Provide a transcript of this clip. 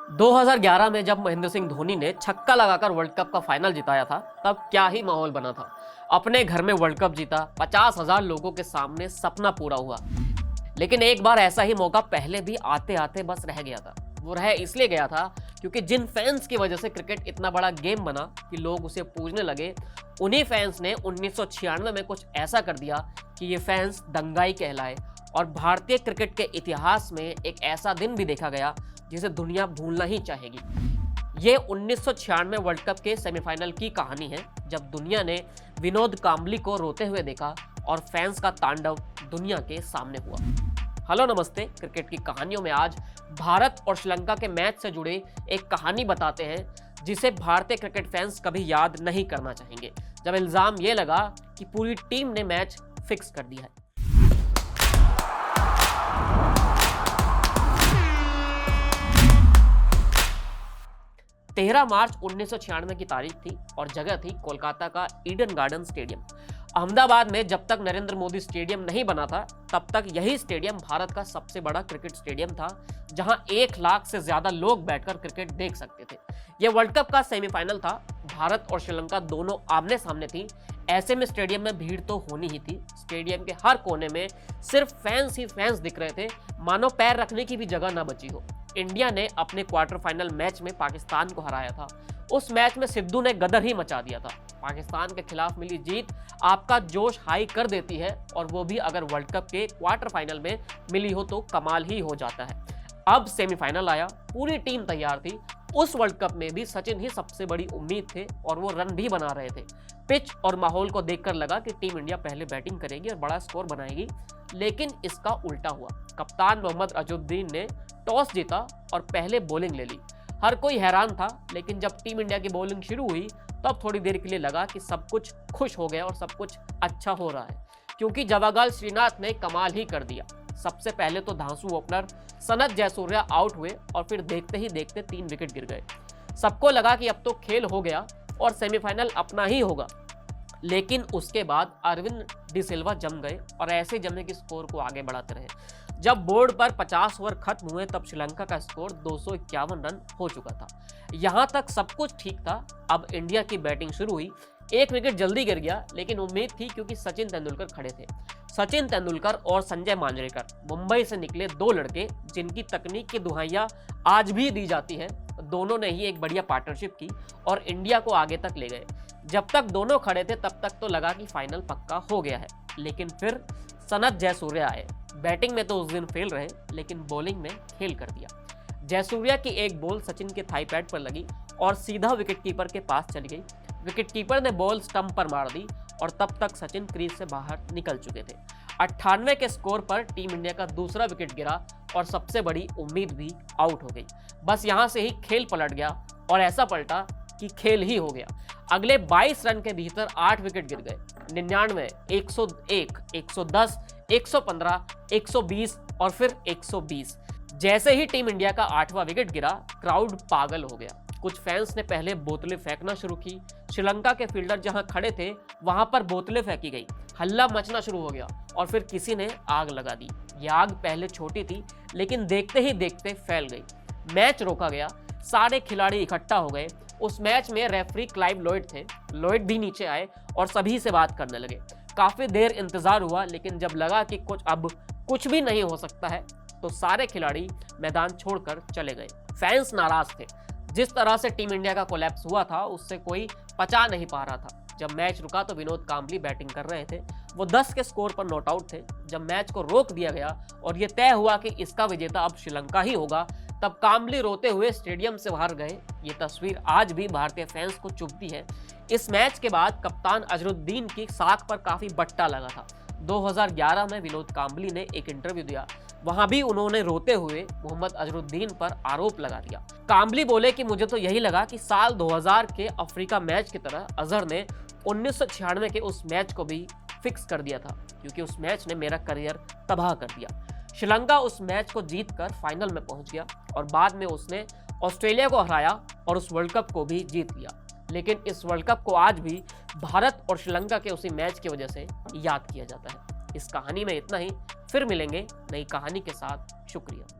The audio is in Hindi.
2011 में जब महेंद्र सिंह धोनी ने छक्का लगाकर वर्ल्ड कप का फाइनल जिताया था, तब क्या ही माहौल बना था। अपने घर में वर्ल्ड कप जीता, 50,000 लोगों के सामने सपना पूरा हुआ। लेकिन एक बार ऐसा ही मौका पहले भी आते आते बस रह गया था। वो रह इसलिए गया था क्योंकि जिन फैंस की वजह से क्रिकेट इतना बड़ा गेम बना कि लोग उसे पूजने लगे, उन्हीं फैंस ने 1996 में कुछ ऐसा कर दिया कि ये फैंस दंगाई कहलाए और भारतीय क्रिकेट के इतिहास में एक ऐसा दिन भी देखा गया जिसे दुनिया भूलना ही चाहेगी। ये 1996 वर्ल्ड कप के सेमीफाइनल की कहानी है, जब दुनिया ने विनोद कांबली को रोते हुए देखा और फैंस का तांडव दुनिया के सामने हुआ। हेलो नमस्ते, क्रिकेट की कहानियों में आज भारत और श्रीलंका के मैच से जुड़े एक कहानी बताते हैं जिसे भारतीय क्रिकेट फैंस कभी याद नहीं करना चाहेंगे, जब इल्जाम ये लगा कि पूरी टीम ने मैच फिक्स कर दिया है। 13 मार्च 1996 की तारीख थी और जगह थी कोलकाता का ईडन गार्डन स्टेडियम। अहमदाबाद में जब तक नरेंद्र मोदी स्टेडियम नहीं बना था, तब तक यही स्टेडियम भारत का सबसे बड़ा क्रिकेट स्टेडियम था, जहां 1 लाख से ज्यादा लोग बैठकर क्रिकेट देख सकते थे। यह वर्ल्ड कप का सेमीफाइनल था। भारत और श्रीलंका दोनों आमने सामने थी। ऐसे में स्टेडियम में भीड़ तो होनी ही थी। स्टेडियम के हर कोने में सिर्फ फैंस ही फैंस दिख रहे थे, मानो पैर रखने की भी जगह ना बची हो। इंडिया ने अपने क्वार्टर फाइनल मैच में पाकिस्तान को हराया था। उस मैच में सिद्धू ने गदर ही मचा दिया था। पाकिस्तान के खिलाफ मिली जीत आपका जोश हाई कर देती है, और वो भी अगर वर्ल्ड कप के क्वार्टर फाइनल में मिली हो तो कमाल ही हो जाता है। अब सेमीफाइनल आया, पूरी टीम तैयार थी। उस वर्ल्ड कप में भी सचिन ही सबसे बड़ी उम्मीद थे और वो रन भी बना रहे थे। पिच और माहौल को देखकर लगा कि टीम इंडिया पहले बैटिंग करेगी और बड़ा स्कोर बनाएगी, लेकिन इसका उल्टा हुआ। कप्तान मोहम्मद अजहरुद्दीन ने टॉस जीता और पहले बॉलिंग ले ली। हर कोई हैरान था, लेकिन जब टीम इंडिया की बॉलिंग शुरू हुई तब थोड़ी देर के लिए लगा कि सब कुछ खुश हो गया और सब कुछ अच्छा हो रहा है, क्योंकि जवागल श्रीनाथ ने कमाल ही कर दिया। सबसे पहले तो धांसू ओपनर सनत जयसूर्या आउट हुए और फिर देखते ही देखते 3 विकेट गिर गए। सबको लगा कि अब तो खेल हो गया और सेमीफाइनल अपना ही होगा, लेकिन उसके बाद अरविंद डिसिल्वा जम गए और ऐसे जमे कि स्कोर को आगे बढ़ाते रहे। जब बोर्ड पर 50 ओवर खत्म हुए तब श्रीलंका का स्कोर 251 रन हो चुका था। यहां तक सब कुछ ठीक था। अब इंडिया की बैटिंग शुरू हुई। 1 विकेट जल्दी गिर गया, लेकिन उम्मीद थी क्योंकि सचिन तेंदुलकर खड़े थे। सचिन तेंदुलकर और संजय मांजरेकर, मुंबई से निकले 2 लड़के जिनकी तकनीक की दुहाइयां आज भी दी जाती है। दोनों ने ही एक बढ़िया पार्टनरशिप की और इंडिया को आगे तक ले गए। जब तक दोनों खड़े थे तब तक तो लगा कि फाइनल पक्का हो गया है, लेकिन फिर सनत जयसूर्या आए। बैटिंग में तो उस दिन फेल रहे, लेकिन बॉलिंग में खेल कर दिया। जयसूर्या की एक बॉल सचिन के थाई पैड पर लगी और सीधा विकेटकीपर के पास चली गई। विकेटकीपर ने बॉल स्टंप पर मार दी और तब तक सचिन क्रीज से बाहर निकल चुके थे। 98 के स्कोर पर टीम इंडिया का दूसरा विकेट गिरा और सबसे बड़ी उम्मीद भी आउट हो गई। बस यहां से ही खेल पलट गया और ऐसा पलटा कि खेल ही हो गया। अगले 22 रन के भीतर 8 विकेट गिर गए। 99, 101, 110, 115, 120 और फिर 120। जैसे ही टीम इंडिया का 8वां विकेट गिरा, क्राउड पागल हो गया। कुछ फैंस ने पहले बोतलें फेंकना शुरू की। श्रीलंका के फील्डर जहां खड़े थे वहां पर बोतलें फेंकी गई। हल्ला मचना शुरू हो गया और फिर किसी ने आग लगा दी। यह आग पहले छोटी थी, लेकिन देखते ही देखते फैल गई। मैच रोका गया। सारे खिलाड़ी इकट्ठा हो गए। उस मैच में रेफरी क्लाइव लॉयड थे। लॉयड भी नीचे आए और सभी से बात करने लगे। काफी देर इंतजार हुआ, लेकिन जब लगा कि कुछ भी नहीं हो सकता है, तो सारे खिलाड़ी मैदान छोड़कर चले गए। फैंस नाराज थे। जिस तरह से टीम इंडिया का कोलैप्स हुआ था, उससे कोई पचा नहीं पा रहा था। जब मैच रुका तो विनोद कांबली बैटिंग कर रहे थे। वो 10 के स्कोर पर नॉट आउट थे। जब मैच को रोक दिया गया और ये तय हुआ कि इसका विजेता अब श्रीलंका ही होगा, तब कांबली रोते हुए स्टेडियम से बाहर गए। ये तस्वीर आज भी भारतीय फैंस को चुभती है। इस मैच के बाद कप्तान अजहरुद्दीन की साख पर काफी बट्टा लगा था। 2011 में विनोद कांबली ने एक इंटरव्यू दिया। वहां भी उन्होंने रोते हुए मोहम्मद अजहरुद्दीन पर आरोप लगा दिया। कांबली बोले कि मुझे तो यही लगा कि साल 2000 के अफ्रीका मैच की तरह अजहर ने 1996 के उस मैच को भी फिक्स कर दिया था, क्योंकि उस मैच ने मेरा करियर तबाह कर दिया। श्रीलंका उस मैच को जीतकर फाइनल में पहुंच गया और बाद में उसने ऑस्ट्रेलिया को हराया और उस वर्ल्ड कप को भी जीत लिया। लेकिन इस वर्ल्ड कप को आज भी भारत और श्रीलंका के उसी मैच की वजह से याद किया जाता है। इस कहानी में इतना ही। फिर मिलेंगे नई कहानी के साथ। शुक्रिया।